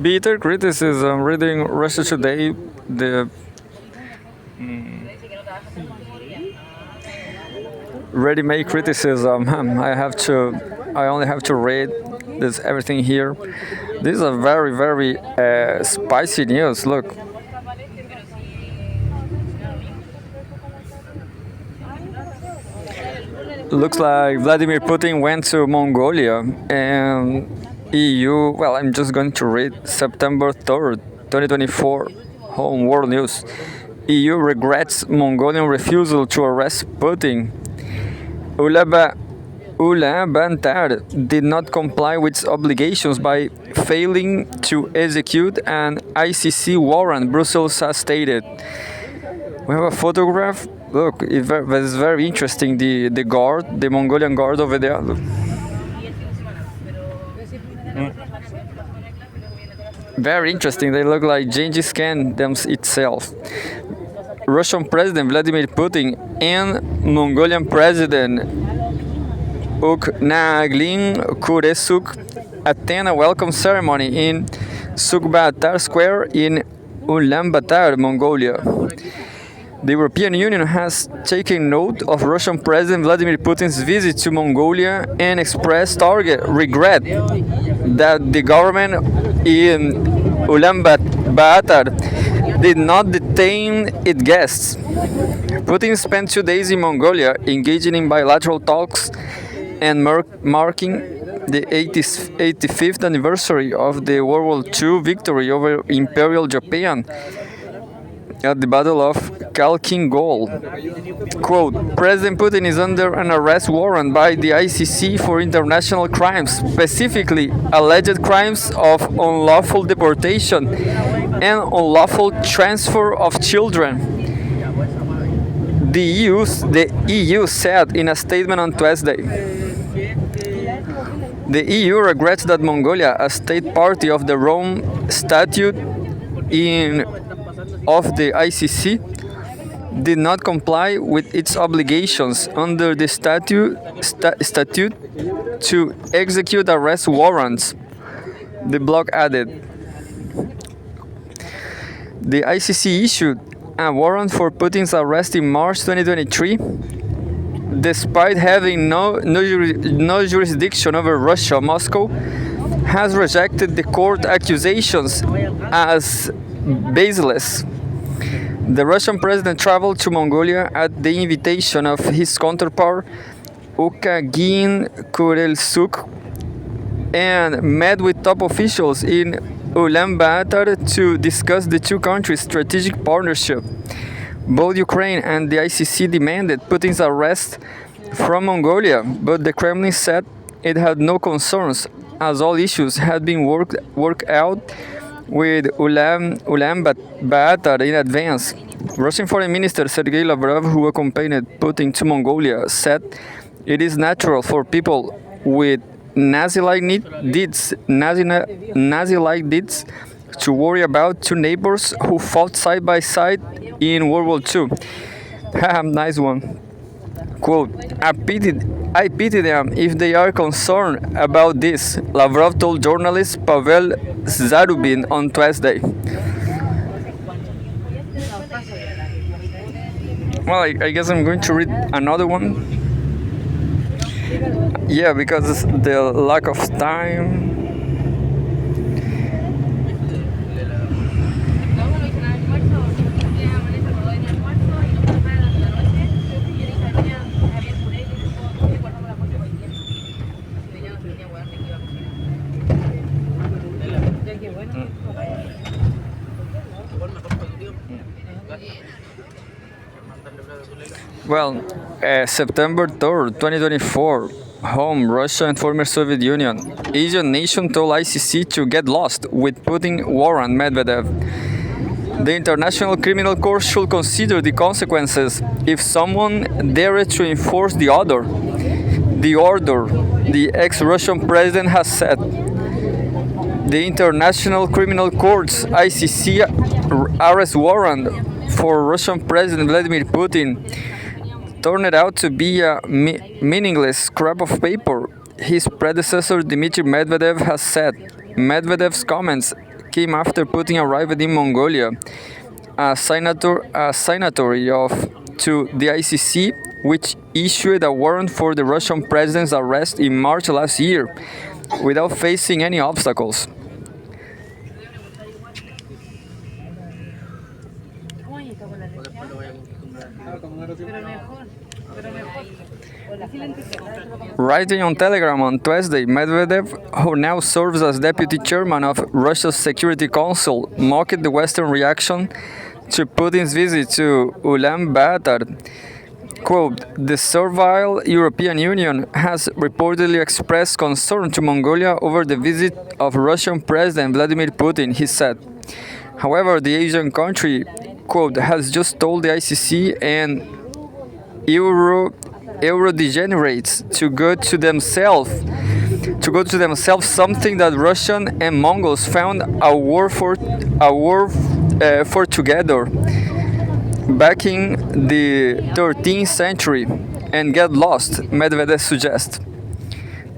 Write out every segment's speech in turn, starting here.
Bitter criticism. Reading Russia Today, the ready-made criticism. I only have to read this everything here. This is a very, very spicy news. Look, looks like Vladimir Putin went to Mongolia and EU. Well, I'm just going to read September 3rd, 2024, Home World News. EU regrets Mongolian refusal to arrest Putin. Ulaanbaatar did not comply with its obligations by failing to execute an ICC warrant, Brussels has stated. We have a photograph. Look, it's very interesting. The guard, the Mongolian guard over there. Look. Very interesting. They look like Genghis Khan itself. Russian President Vladimir Putin and Mongolian President Uknaglin Kuresuk attend a welcome ceremony in Sukhbaatar Square in Ulaanbaatar, Mongolia. The European Union has taken note of Russian President Vladimir Putin's visit to Mongolia and expressed regret that the government in Ulaanbaatar did not detain its guests. Putin spent 2 days in Mongolia engaging in bilateral talks and marking the 85th anniversary of the World War II victory over Imperial Japan at the Battle of Khalkhin-Gol. Quote, President Putin is under an arrest warrant by the ICC for international crimes, specifically alleged crimes of unlawful deportation and unlawful transfer of children. The EU said in a statement on Tuesday. The EU regrets that Mongolia, a state party of the Rome Statute of the ICC, did not comply with its obligations under the statute to execute arrest warrants, the blog added. The ICC issued a warrant for Putin's arrest in March 2023, despite having no jurisdiction over Russia. Moscow has rejected the court accusations as baseless. The Russian president traveled to Mongolia at the invitation of his counterpart Ukagin Kurelsuk and met with top officials in Ulaanbaatar to discuss the two countries' strategic partnership. Both Ukraine and the ICC demanded Putin's arrest from Mongolia, but the Kremlin said it had no concerns as all issues had been worked out with Ulaanbaatar in advance. Russian Foreign Minister Sergei Lavrov, who accompanied Putin to Mongolia, said it is natural for people with Nazi-like deeds to worry about two neighbors who fought side by side in World War II. Nice one. Quote, I pity them if they are concerned about this, Lavrov told journalist Pavel Zarubin on Tuesday. Well, I guess I'm going to read another one. Yeah, because the lack of time. Well, September 3rd, 2024, home, Russia and former Soviet Union. Asian nation told ICC to get lost with Putin warrant Medvedev. The International Criminal Court should consider the consequences if someone dared to enforce the order, the ex-Russian president has said. The International Criminal Court's ICC arrest warrant for Russian President Vladimir Putin turned out to be a meaningless scrap of paper, his predecessor Dmitry Medvedev has said. Medvedev's comments came after Putin arrived in Mongolia, a signatory of to the ICC, which issued a warrant for the Russian president's arrest in March last year, without facing any obstacles. Writing on Telegram on Tuesday, Medvedev, who now serves as deputy chairman of Russia's Security Council, mocked the Western reaction to Putin's visit to Ulaanbaatar. Quote, the servile European Union has reportedly expressed concern to Mongolia over the visit of Russian President Vladimir Putin, he said. However, the Asian country, quote, has just told the ICC and Euro degenerates to go to themselves something that Russian and Mongols found a war for together back in the 13th century and get lost, Medvedev suggests.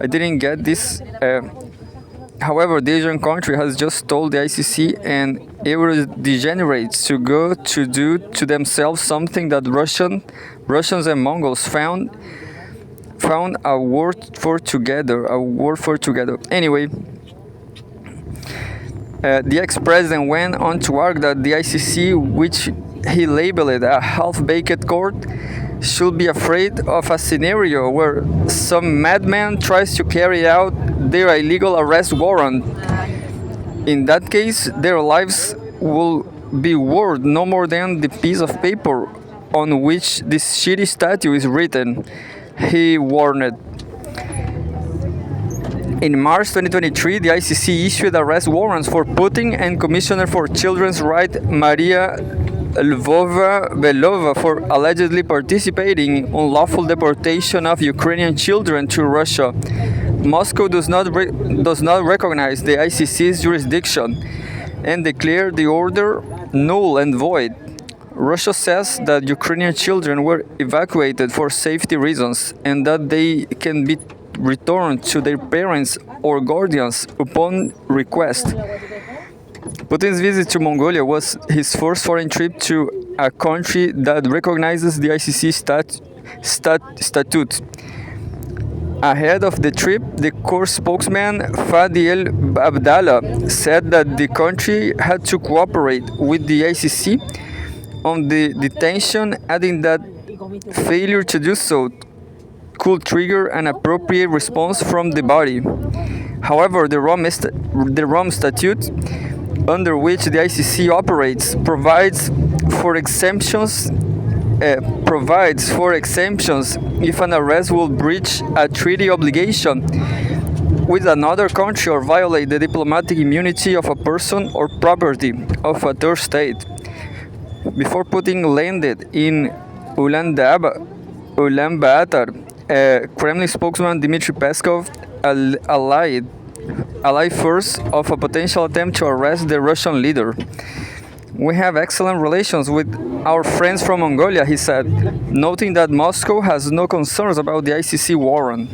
I didn't get this. However, the Asian country has just told the ICC and Euro degenerates to go to do to themselves something that Russians and Mongols found a war for together. Anyway, the ex-president went on to argue that the ICC, which he labeled a half-baked court, should be afraid of a scenario where some madman tries to carry out their illegal arrest warrant. In that case, their lives will be worth no more than the piece of paper on which this shitty statute is written, he warned. In March 2023, the ICC issued arrest warrants for Putin and Commissioner for Children's Rights Maria Lvova for allegedly participating in unlawful deportation of Ukrainian children to Russia. Moscow does not recognize the ICC's jurisdiction and declared the order null and void. Russia says that Ukrainian children were evacuated for safety reasons and that they can be returned to their parents or guardians upon request. Putin's visit to Mongolia was his first foreign trip to a country that recognizes the ICC statute. Ahead of the trip, the court spokesman Fadi El Abdallah said that the country had to cooperate with the ICC on the detention, adding that failure to do so could trigger an appropriate response from the body. However, the Rome Statute, under which the ICC operates, provides for exemptions if an arrest will breach a treaty obligation with another country or violate the diplomatic immunity of a person or property of a third state. Before Putin landed in Ulaanbaatar, Kremlin spokesman Dmitry Peskov allied first of a potential attempt to arrest the Russian leader. We have excellent relations with our friends from Mongolia, he said, noting that Moscow has no concerns about the ICC warrant.